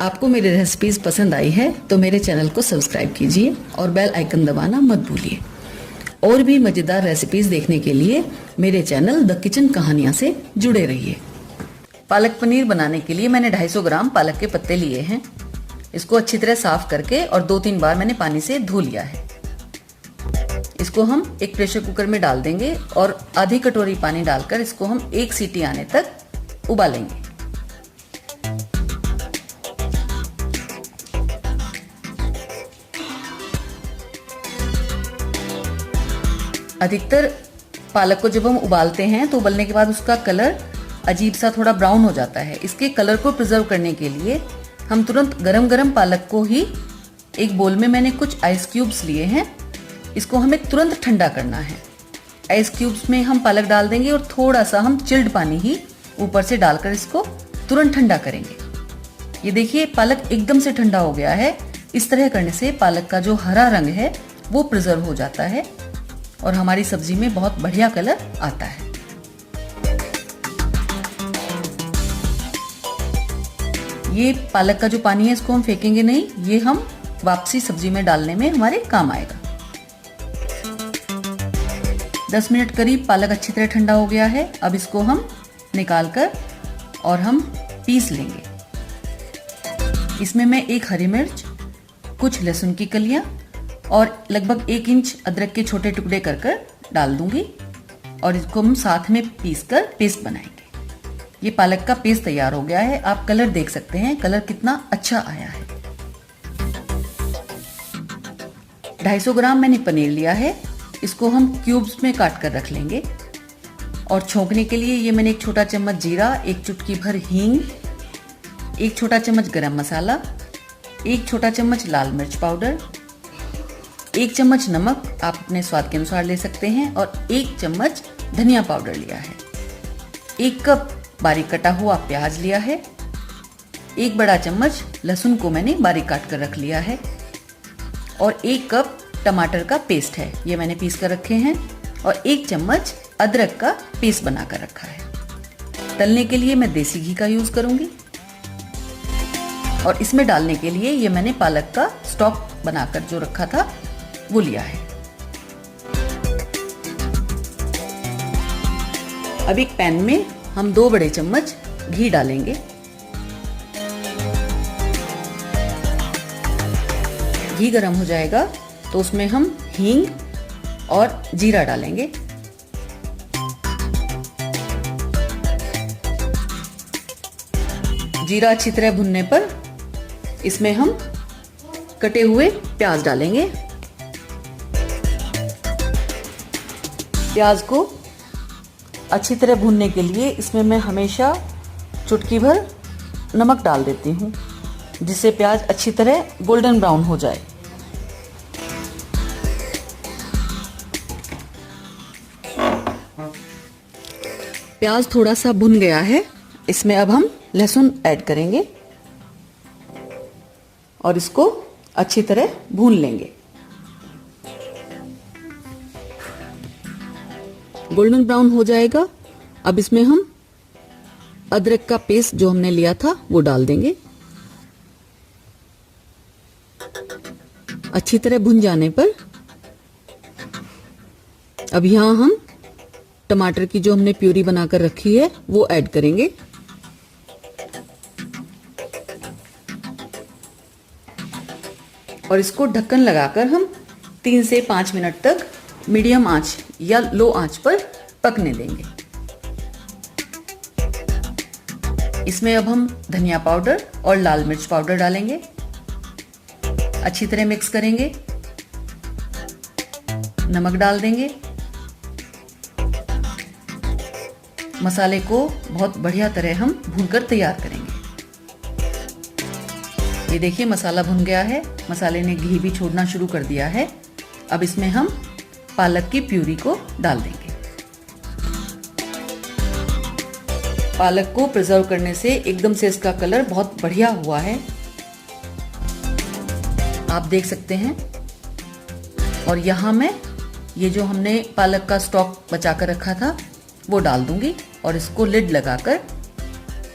आपको मेरी रेसिपीज पसंद आई है तो मेरे चैनल को सब्सक्राइब कीजिए और बेल आइकन दबाना मत भूलिए। और भी मजेदार रेसिपीज देखने के लिए मेरे चैनल द किचन कहानियां से जुड़े रहिए। पालक पनीर बनाने के लिए मैंने 250 ग्राम पालक के पत्ते लिए हैं। इसको अच्छी तरह साफ करके और 2-3 बार मैंने पानी से धो लिया है। इसको हम एक प्रेशर कुकर में डाल देंगे और आधी कटोरी पानी डालकर इसको हम 1 सीटी आने तक उबालेंगे। अधिकतर पालक को जब हम उबालते हैं तो उबलने के बाद उसका कलर अजीब सा थोड़ा ब्राउन हो जाता है। इसके कलर को प्रिजर्व करने के लिए हम तुरंत गरम गरम पालक को ही एक बोल में मैंने कुछ आइस क्यूब्स लिए हैं। इसको हमें तुरंत ठंडा करना है। आइस क्यूब्स में हम पालक डाल देंगे और थोड़ा सा हम चिल्ड पानी ही ऊपर से डालकर इसको तुरंत ठंडा करेंगे। ये देखिए पालक एकदम से ठंडा हो गया है। इस तरह करने से पालक का जो हरा रंग है वो प्रिजर्व हो जाता है और हमारी सब्जी में बहुत बढ़िया कलर आता है। ये पालक का जो पानी है इसको हम फेंकेंगे नहीं, ये हम वापसी सब्जी में डालने में हमारे काम आएगा। 10 मिनट करीब पालक अच्छी तरह ठंडा हो गया है। अब इसको हम निकाल कर और हम पीस लेंगे। इसमें मैं 1 हरी मिर्च, कुछ लहसुन की कलियां और लगभग 1 इंच अदरक के छोटे टुकड़े कर डाल दूंगी और इसको हम साथ में पीस कर पेस्ट बनाएंगे। ये पालक का पेस्ट तैयार हो गया है। आप कलर देख सकते हैं, कलर कितना अच्छा आया है। 250 ग्राम मैंने पनीर लिया है। इसको हम क्यूब्स में काट कर रख लेंगे और छोंकने के लिए ये मैंने 1 छोटा चम्मच जीरा, 1 चुटकी भर हींग, 1 छोटा चम्मच गरम मसाला, 1 छोटा चम्मच लाल मिर्च पाउडर, 1 चम्मच नमक आप अपने स्वाद के अनुसार ले सकते हैं और 1 चम्मच धनिया पाउडर लिया है। 1 कप बारीक कटा हुआ प्याज लिया है। 1 बड़ा चम्मच लहसुन को मैंने बारीक काट कर रख लिया है और 1 कप टमाटर का पेस्ट है, ये मैंने पीस कर रखे हैं और 1 चम्मच अदरक का पेस्ट बना कर रखा है। तलने के लिए मैं देसी घी का यूज करूंगी और इसमें डालने के लिए ये मैंने पालक का स्टॉक बनाकर जो रखा था वो लिया है। अब एक पैन में हम 2 बड़े चम्मच घी डालेंगे। घी गरम हो जाएगा तो उसमें हम हींग और जीरा डालेंगे। जीरा अच्छी तरह भुनने पर इसमें हम कटे हुए प्याज डालेंगे। प्याज को अच्छी तरह भूनने के लिए इसमें मैं हमेशा चुटकी भर नमक डाल देती हूँ, जिससे प्याज अच्छी तरह गोल्डन ब्राउन हो जाए। प्याज थोड़ा सा भुन गया है। इसमें अब हम लहसुन ऐड करेंगे और इसको अच्छी तरह भून लेंगे। गोल्डन ब्राउन हो जाएगा। अब इसमें हम अदरक का पेस्ट जो हमने लिया था वो डाल देंगे। अच्छी तरह भुन जाने पर अब यहां हम टमाटर की जो हमने प्यूरी बनाकर रखी है वो ऐड करेंगे। और इसको ढक्कन लगाकर हम 3 से 5 मिनट तक मीडियम आंच या लो आंच पर पकने देंगे। इसमें अब हम धनिया पाउडर और लाल मिर्च पाउडर डालेंगे। अच्छी तरह मिक्स करेंगे। नमक डाल देंगे। मसाले को बहुत बढ़िया तरह हम भूनकर तैयार करेंगे। ये देखिए मसाला भुन गया है। मसाले ने घी भी छोड़ना शुरू कर दिया है। अब इसमें हम पालक की प्यूरी को डाल देंगे। पालक को प्रिजर्व करने से एकदम से इसका कलर बहुत बढ़िया हुआ है, आप देख सकते हैं। और यहाँ मैं ये जो हमने पालक का स्टॉक बचा कर रखा था वो डाल दूंगी और इसको लिड लगाकर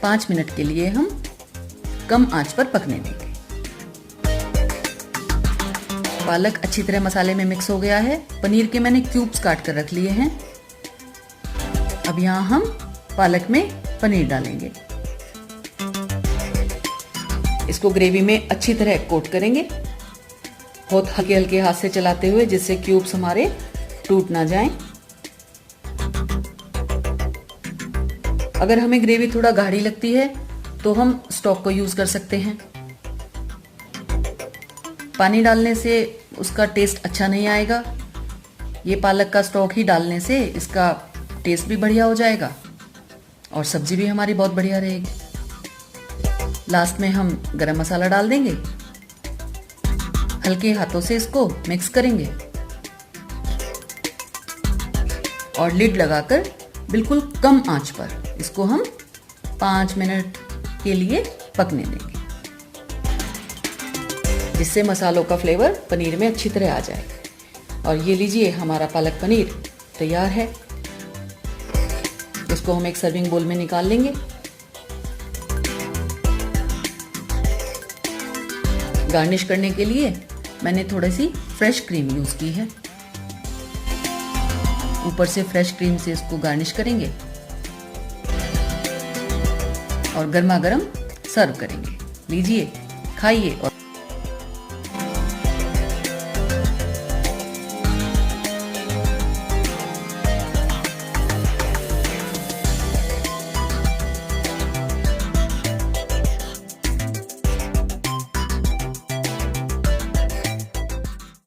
5 मिनट के लिए हम कम आंच पर पकने देंगे। पालक अच्छी तरह मसाले में मिक्स हो गया है। पनीर के मैंने क्यूब्स काट कर रख लिए हैं। अब यहाँ हम पालक में पनीर डालेंगे। इसको ग्रेवी में अच्छी तरह कोट करेंगे, बहुत हल्के हल्के हाथ से चलाते हुए, जिससे क्यूब्स हमारे टूट ना जाएं। अगर हमें ग्रेवी थोड़ा गाढ़ी लगती है तो हम स्टॉक को यूज कर सकते हैं। पानी डालने से उसका टेस्ट अच्छा नहीं आएगा। ये पालक का स्टॉक ही डालने से इसका टेस्ट भी बढ़िया हो जाएगा और सब्जी भी हमारी बहुत बढ़िया रहेगी। लास्ट में हम गरम मसाला डाल देंगे, हल्के हाथों से इसको मिक्स करेंगे और लिड लगाकर बिल्कुल कम आंच पर इसको हम 5 मिनट के लिए पकने देंगे, जिससे मसालों का फ्लेवर पनीर में अच्छी तरह आ जाए। और ये लीजिए, हमारा पालक पनीर तैयार है। इसको हम एक सर्विंग बोल में निकाल लेंगे। गार्निश करने के लिए मैंने थोड़ी सी फ्रेश क्रीम यूज की है। ऊपर से फ्रेश क्रीम से इसको गार्निश करेंगे और गर्मा गर्म सर्व करेंगे। लीजिए, खाइए और